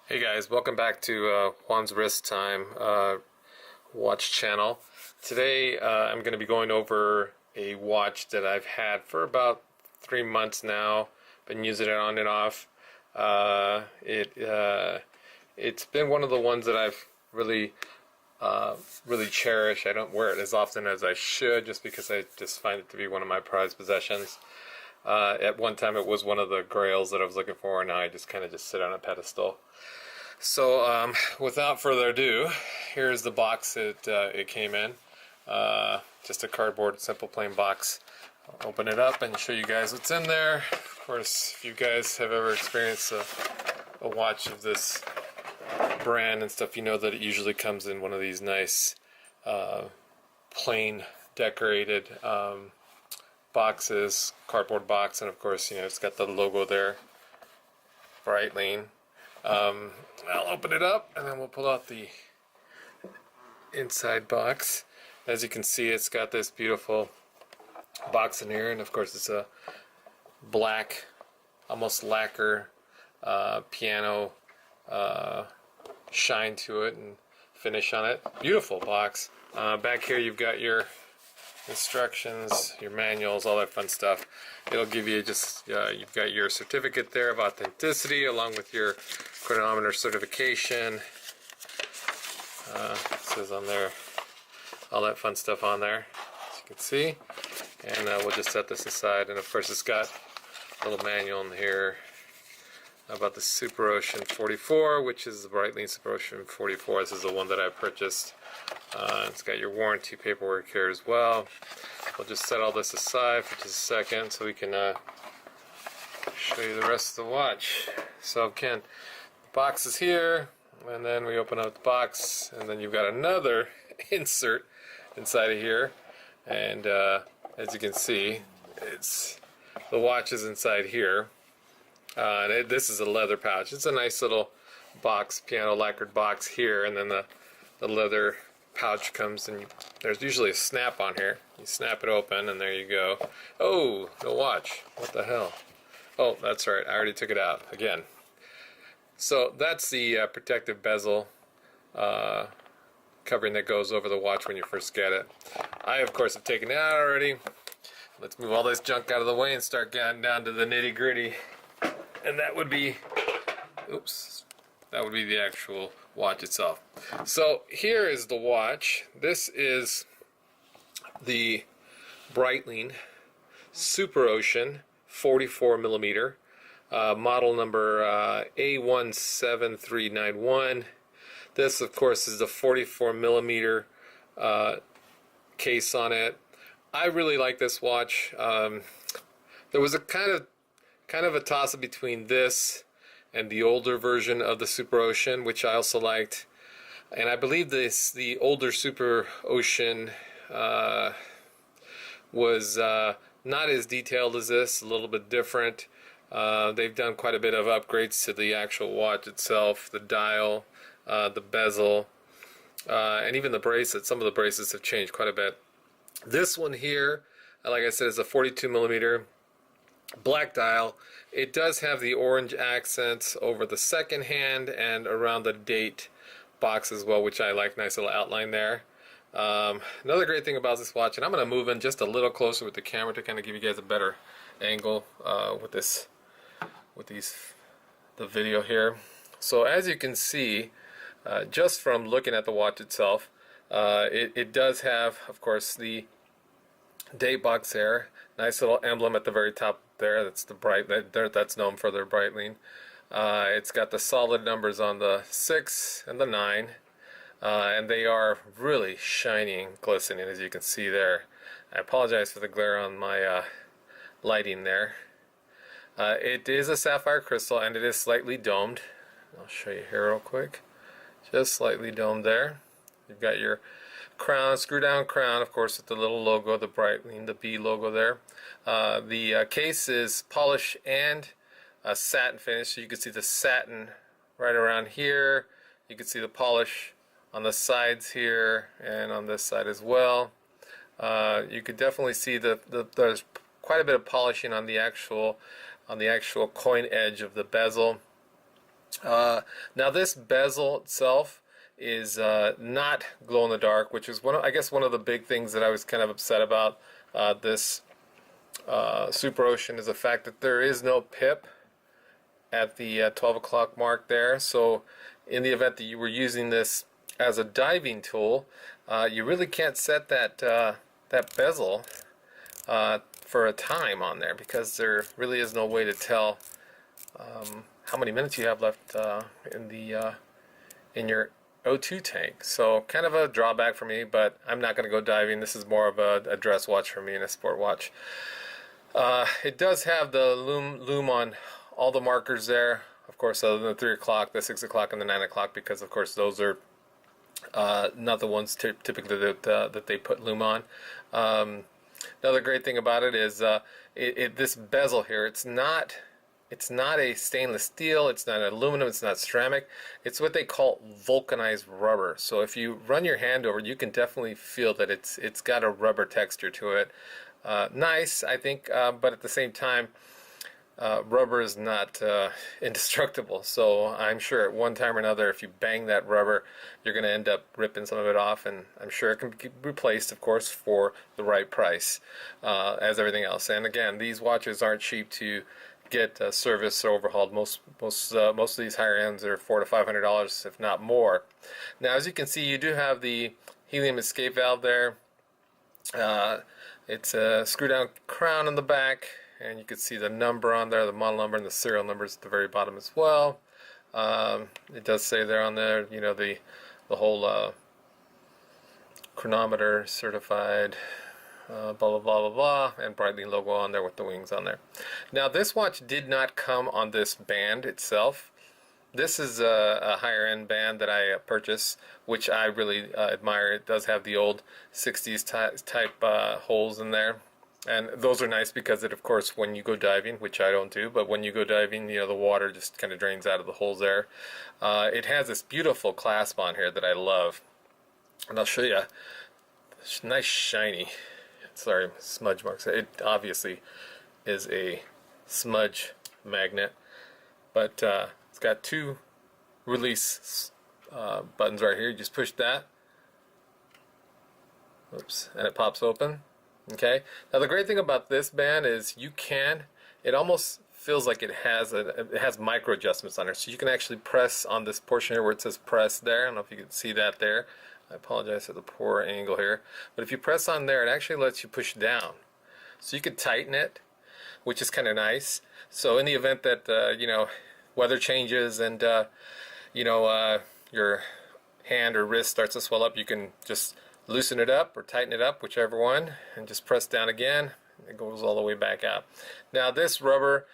Hey guys, welcome back to WonsWristtime watch channel. Today I'm going to be going over a watch that I've had for about 3 months now. Been using it on and off. It's been one of the ones that I've really cherish. I don't wear it as often as I should, just because I just find it to be one of my prized possessions. At one time it was one of the grails that I was looking for, and now I just kind of sit on a pedestal. So without further ado, here's the box it came in. Just a cardboard, simple plain box. I'll open it up and show you guys what's in there. Of course, if you guys have ever experienced a watch of this brand and stuff, you know that it usually comes in one of these nice plain decorated boxes, cardboard box, and of course, you know, it's got the logo there, Breitling. I'll open it up and then we'll pull out the inside box. As you can see, it's got this beautiful box in here, and of course it's a black, almost lacquer piano shine to it and finish on it. Beautiful box. Back here you've got your instructions, your manuals, all that fun stuff. It'll give you just, you've got your certificate there of authenticity along with your chronometer certification. It says on there, all that fun stuff on there, as you can see. And we'll just set this aside. And of course it's got a little manual in here about the Super Ocean 44, which is the Breitling Super Ocean 44. This is the one that I purchased. It's got your warranty paperwork here as well. We'll just set all this aside for just a second so we can show you the rest of the watch. So again, the box is here, and then we open up the box, and then you've got another insert inside of here. And as you can see, the watch is inside here. And this is a leather pouch. It's a nice little box, piano lacquered box here, and then the leather pouch comes, and there's usually a snap on here. You snap it open and there you go. Oh, no watch. What the hell? Oh, that's right, I already took it out again. So that's the protective bezel covering that goes over the watch when you first get it. I of course have taken it out already. Let's move all this junk out of the way and start getting down to the nitty gritty. And that would be, oops, that would be the actual watch itself. So here is the watch. This is the Breitling Super Ocean 44 millimeter, model number A17391. This, of course, is the 44 millimeter case on it. I really like this watch. There was a kind of a toss-up between this and the older version of the Super Ocean, which I also liked. And I believe the older Super Ocean was not as detailed as this, a little bit different. They've done quite a bit of upgrades to the actual watch itself, the dial, the bezel, and even the bracelets. Some of the bracelets have changed quite a bit. This one here, like I said, is a 42 millimeter black dial. It does have the orange accents over the second hand and around the date box as well, which I like. Nice little outline there. Another great thing about this watch, and I'm going to move in just a little closer with the camera to kind of give you guys a better angle with the video here. So as you can see, just from looking at the watch itself, it does have, of course, the date box there. Nice little emblem at the very top there. That's the that's known for their Breitling. It's got the solid numbers on the 6 and the 9, and they are really shining, glistening, as you can see there. I apologize for the glare on my lighting there. It is a sapphire crystal, and it is slightly domed. I'll show you here real quick. Just slightly domed there. You've got your crown, screw down crown, of course, with the little logo, the Breitling, the B logo there. The case is polished and satin finish, so you can see the satin right around here. You can see the polish on the sides here and on this side as well. You could definitely see there's quite a bit of polishing on the actual coin edge of the bezel. Now this bezel itself is not glow in the dark, which is I guess one of the big things that I was kind of upset about this Super Ocean is the fact that there is no pip at the 12 o'clock mark there. So in the event that you were using this as a diving tool, you really can't set that that bezel for a time on there, because there really is no way to tell how many minutes you have left in your O2 tank. So kind of a drawback for me, but I'm not going to go diving. This is more of a dress watch for me and a sport watch. It does have the Lume on all the markers there, of course, other than the 3 o'clock, the 6 o'clock, and the 9 o'clock, because of course those are not the ones typically that they put Lume on. Another great thing about it is this bezel here. It's not a stainless steel, it's not aluminum, it's not ceramic. It's what they call vulcanized rubber. So if you run your hand over it, you can definitely feel that it's got a rubber texture to it. Nice, I think, but at the same time, rubber is not indestructible. So I'm sure at one time or another, if you bang that rubber, you're going to end up ripping some of it off, and I'm sure it can be replaced, of course, for the right price, as everything else. And again, these watches aren't cheap to get service or overhauled. Most of these higher ends are $400 to $500, if not more. Now, as you can see, you do have the helium escape valve there. It's a screw down crown on the back, and you can see the number on there, the model number and the serial numbers at the very bottom as well. It does say there on there, you know, the whole chronometer certified, blah blah blah blah blah, and Breitling logo on there with the wings on there. Now this watch did not come on this band itself. This is a higher end band that I purchased, which I really admire. It does have the old 60s type holes in there, and those are nice because it, of course, when you go diving, which I don't do, but when you go diving, you know, the water just kind of drains out of the holes there. It has this beautiful clasp on here that I love, and I'll show you. It's nice shiny. Sorry, smudge marks. It obviously is a smudge magnet, but it's got two release buttons right here. You just push that, oops, and it pops open. Okay. Now the great thing about this band is it almost feels like it has micro adjustments on it, so you can actually press on this portion here where it says press there. I don't know if you can see that there. I apologize for the poor angle here, but if you press on there, it actually lets you push down, so you could tighten it, which is kind of nice. So in the event that you know, weather changes and you know, your hand or wrist starts to swell up, you can just loosen it up or tighten it up, whichever one, and just press down again. It goes all the way back out. Now this rubber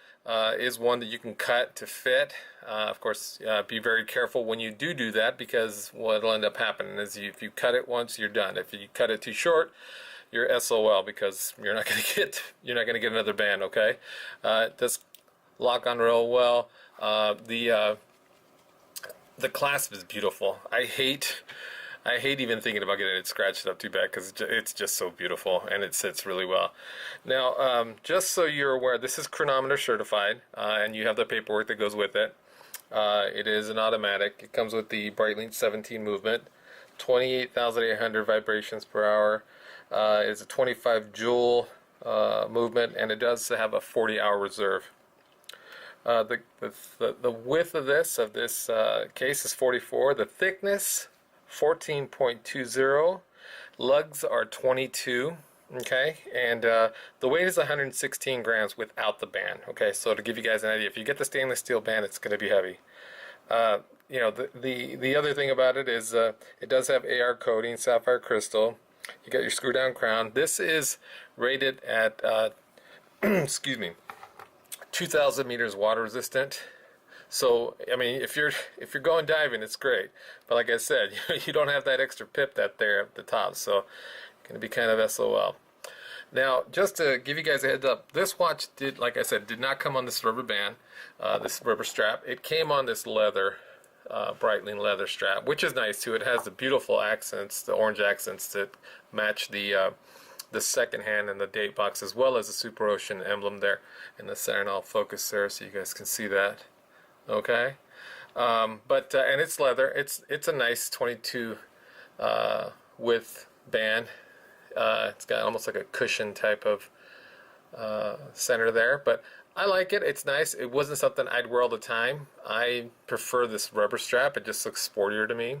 is one that you can cut to fit. Of course, be very careful when you do that, because what'll end up happening is if you cut it once, you're done. If you cut it too short, you're SOL, because you're not going to get another band. Okay, it does lock on real well. The clasp is beautiful. I hate even thinking about getting it scratched up too bad, because it's just so beautiful and it sits really well. Now, just so you're aware, this is chronometer certified, and you have the paperwork that goes with it. It is an automatic. It comes with the Breitling 17 movement, 28,800 vibrations per hour. It's a 25 joule movement, and it does have a 40-hour reserve. The width of this case is 44. The thickness 14.20. Lugs are 22. Okay, and the weight is 116 grams without the band. Okay, so to give you guys an idea, if you get the stainless steel band, it's going to be heavy. You know, the other thing about it is it does have AR coating, sapphire crystal. You got your screw down crown. This is rated at excuse me, 2,000 meters water resistant. So I mean, if you're going diving, it's great. But like I said, you don't have that extra pip that there at the top, so going to be kind of SOL. Now, just to give you guys a heads up, this watch did, like I said, did not come on this rubber band, this rubber strap. It came on this leather, Breitling leather strap, which is nice too. It has the beautiful accents, the orange accents that match the second hand and the date box, as well as the Super Ocean emblem there in the center, and I'll focus there so you guys can see that. Okay. And it's leather. It's a nice 22 width band. It's got almost like a cushion type of center there, but I like it. It's nice. It wasn't something I'd wear all the time. I prefer this rubber strap. It just looks sportier to me.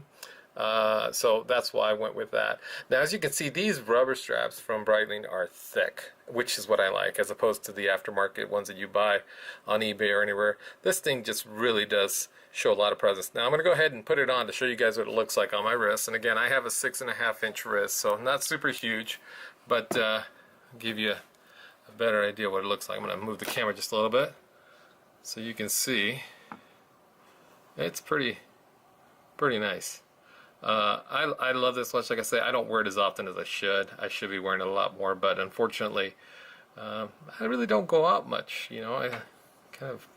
So that's why I went with that. Now, as you can see, these rubber straps from Breitling are thick, which is what I like, as opposed to the aftermarket ones that you buy on eBay or anywhere. This thing just really does show a lot of presence. Now, I'm going to go ahead and put it on to show you guys what it looks like on my wrist. And again, I have a 6.5-inch wrist, so not super huge, but give you a better idea what it looks like. I'm going to move the camera just a little bit so you can see. It's pretty nice. I love this watch. Like I say, I don't wear it as often as I should. I should be wearing it a lot more, but unfortunately, I really don't go out much. You know, I kind of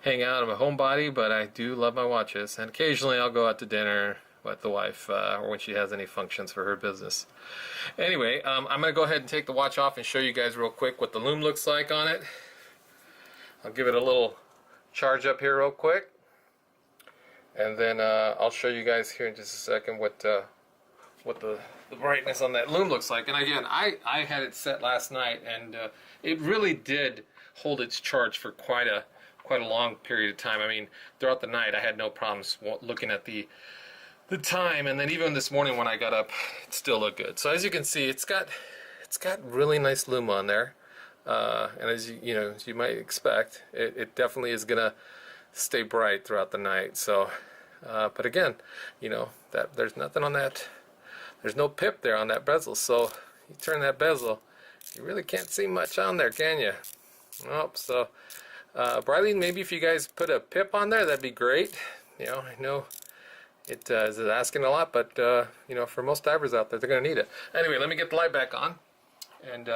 hang out. I'm a homebody, but I do love my watches, and occasionally I'll go out to dinner with the wife or when she has any functions for her business. Anyway, I'm going to go ahead and take the watch off and show you guys real quick what the Lume looks like on it. I'll give it a little charge up here real quick, and then I'll show you guys here in just a second what the brightness on that Lume looks like. And again, I had it set last night, and it really did hold its charge for quite a long period of time. I mean, throughout the night I had no problems looking at the time, and then even this morning when I got up, it still looked good. So as you can see, it's got really nice Lume on there, and as you might expect, it definitely is gonna stay bright throughout the night. So, but again, that there's nothing on that. There's no pip there on that bezel. So you turn that bezel, you really can't see much on there, can you? Nope. So Breitling, maybe if you guys put a pip on there, that'd be great. I know it is asking a lot, but for most divers out there, they're going to need it. Anyway, let me get the light back on and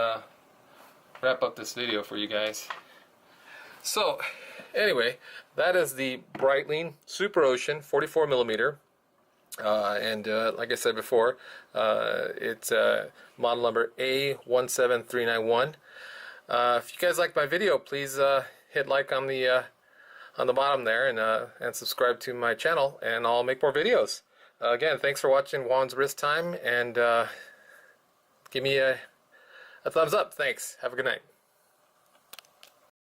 wrap up this video for you guys. So anyway, that is the Breitling Super Ocean 44 millimeter. And like I said before, it's model number A17391. If you guys like my video, please hit like on the bottom there, and subscribe to my channel, and I'll make more videos. Again, thanks for watching WonsWristtime, and give me a thumbs up. Thanks. Have a good night.